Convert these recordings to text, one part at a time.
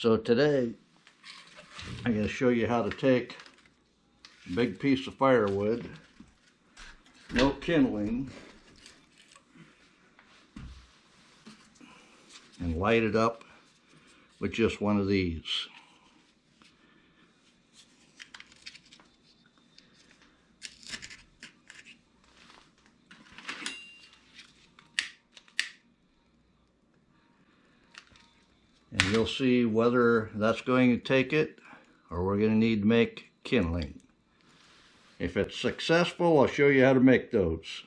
So today I'm going to show you how to take a big piece of firewood, no kindling, and light it up with just one of these. And you'll see whether that's going to take it or we're going to need to make kindling. If it's successful, I'll show you how to make those.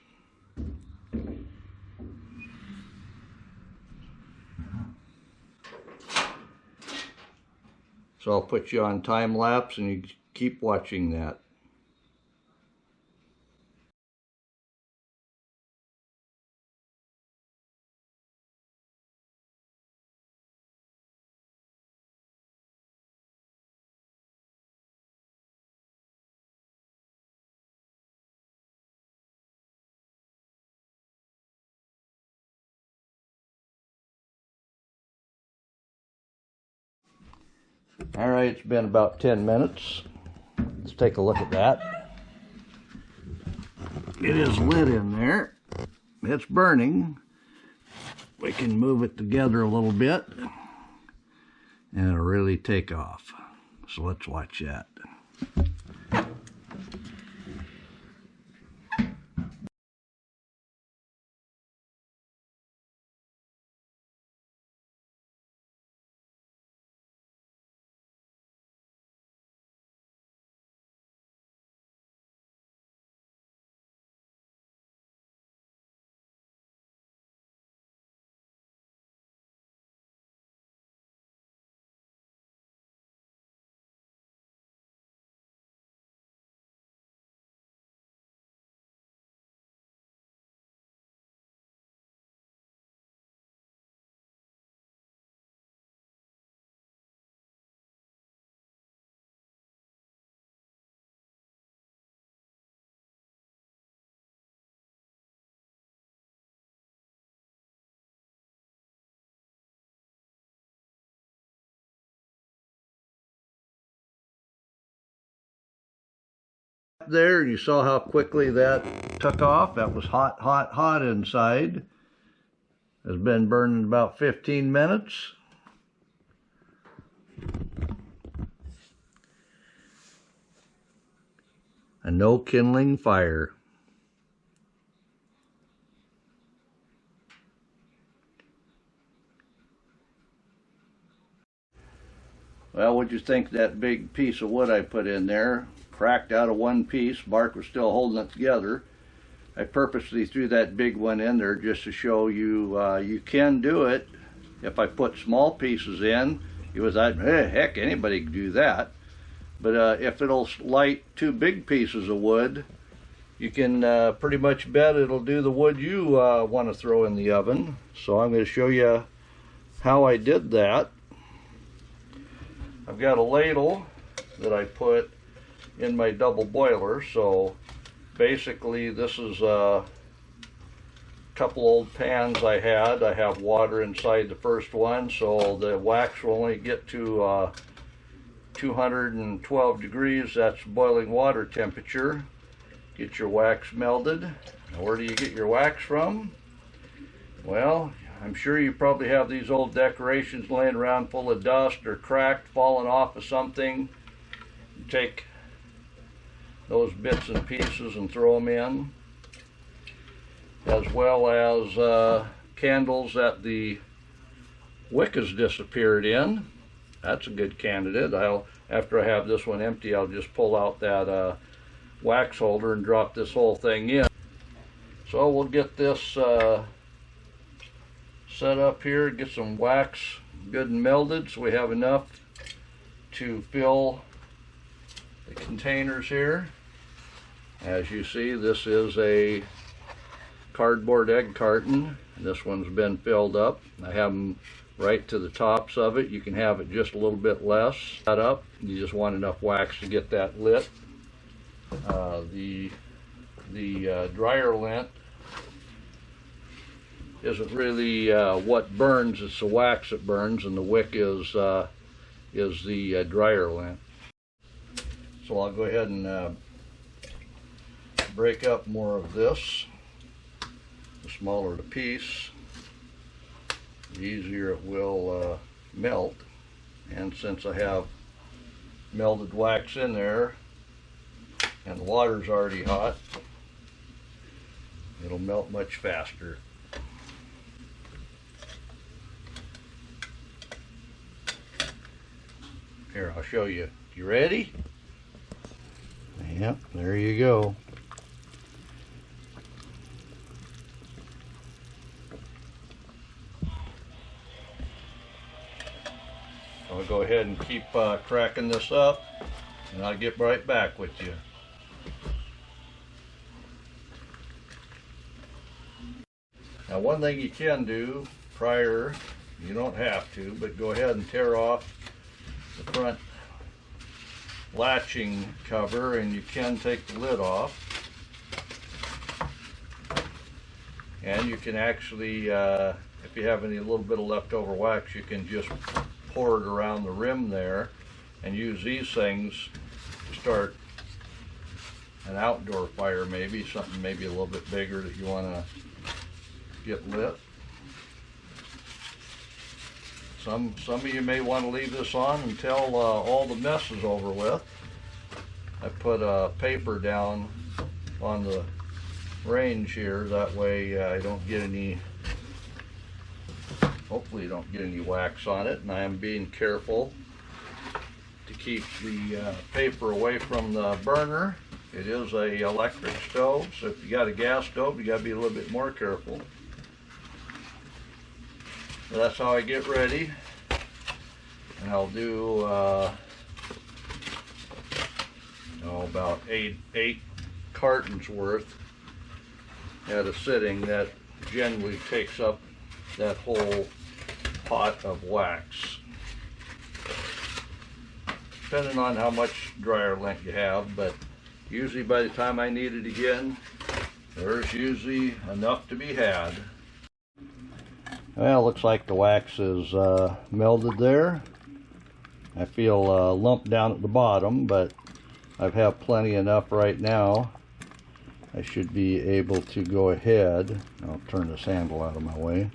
So I'll put you on time lapse and you keep watching that. All right, it's been about 10 minutes. Let's take a look at that. It is lit in there. It's burning. We can move it together a little bit and it'll really take off. So let's watch that. There, you saw how quickly that took off. That was hot, hot, hot inside. It's been burning about 15 minutes. A no kindling fire. Well, what'd you think of that big piece of wood I put in there? Cracked out of one piece, bark was still holding it together. I purposely threw that big one in there just to show you you can do it. If I put small pieces in, you was like, hey, heck, anybody can do that. But if it'll light two big pieces of wood, you can pretty much bet it'll do the wood you want to throw in the oven. So I'm going to show you how I did that. I've got a ladle that I put in my double boiler. So basically this is a couple old pans I had. I have water inside the first one, so the wax will only get to 212 degrees. That's boiling water temperature. Get your wax melted. Now, where do you get your wax from? Well, I'm sure you probably have these old decorations laying around full of dust or cracked, falling off of something. You take those bits and pieces and throw them in, as well as candles that the wick has disappeared in. That's a good candidate. After I have this one empty, I'll just pull out that wax holder and drop this whole thing in. So we'll get this set up here, get some wax good and melded so we have enough to fill the containers here. As you see, this is a cardboard egg carton. This one's been filled up. I have them right to the tops of it. You can have it just a little bit less set up. You just want enough wax to get that lit. The dryer lint isn't really what burns, it's the wax that burns, and the wick is is the dryer lint. So I'll go ahead and break up more of this. The smaller the piece, the easier it will melt. And since I have melted wax in there and the water's already hot, it'll melt much faster. Here, I'll show you. You ready? Yep, there you go. I'll go ahead and keep cracking this up, and I'll get right back with you. Now, one thing you can do prior, you don't have to, but go ahead and tear off the front latching cover, and you can take the lid off. And you can actually, if you have any little bit of leftover wax, you can just pour it around the rim there and use these things to start an outdoor fire, maybe something maybe a little bit bigger that you want to get lit. Some of you may want to leave this on until all the mess is over with. I put a paper down on the range here, that way I don't get any, hopefully you don't get any wax on it, and I am being careful to keep the paper away from the burner. It is a electric stove, so if you got a gas stove, you got to be a little bit more careful. So that's how I get ready, and I'll do about eight cartons worth at a sitting. That generally takes up that whole pot of wax, depending on how much dryer lint you have, but usually by the time I need it again, there's usually enough to be had. Well, looks like the wax is melted there. I feel a lump down at the bottom, but I've have plenty enough right now. I should be able to go ahead, I'll turn this handle out of my way.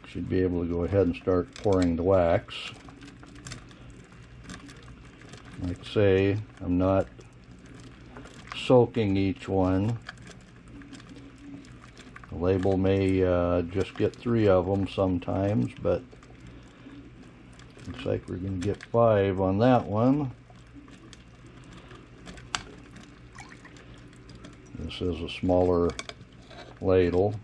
Should be able to go ahead and start pouring the wax. Like I say, I'm not soaking each one. The label may just get 3 of them sometimes, but looks like we're going to get 5 on that one. This is a smaller ladle.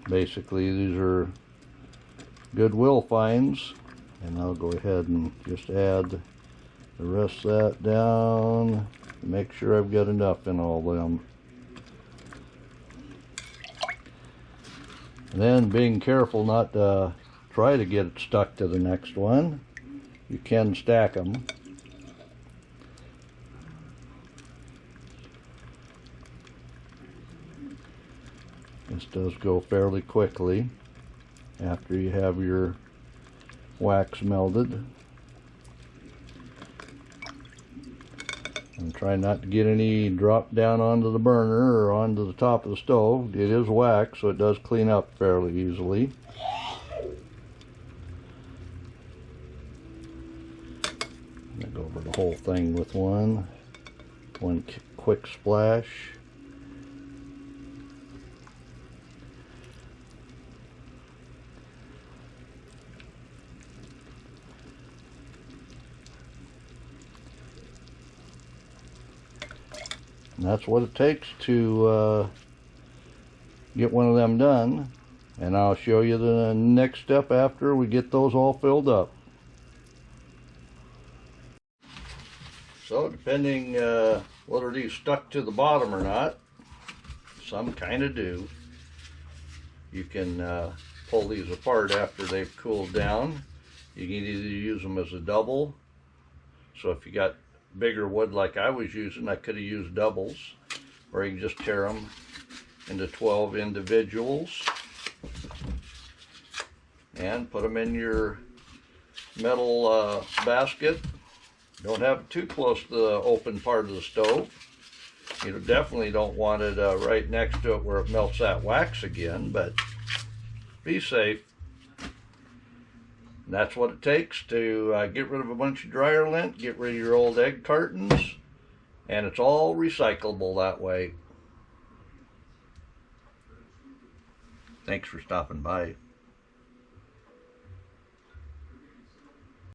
Basically, these are Goodwill finds, and I'll go ahead and just add the rest of that down. Make sure I've got enough in all of them. And then being careful not to try to get it stuck to the next one. You can stack them. This does go fairly quickly after you have your wax melted. And try not to get any drop down onto the burner or onto the top of the stove. It is wax, so it does clean up fairly easily. I'm going to go over the whole thing with one quick splash. And that's what it takes to get one of them done, and I'll show you the next step after we get those all filled up. So depending whether these stuck to the bottom or not, some kind of do, you can pull these apart after they've cooled down. You can either use them as a double So if you got bigger wood like I was using, I could have used doubles, or you can just tear them into 12 individuals and put them in your metal basket. Don't have it too close to the open part of the stove. You definitely don't want it right next to it where it melts that wax again, but be safe. And that's what it takes to get rid of a bunch of dryer lint, get rid of your old egg cartons, and it's all recyclable that way. Thanks for stopping by.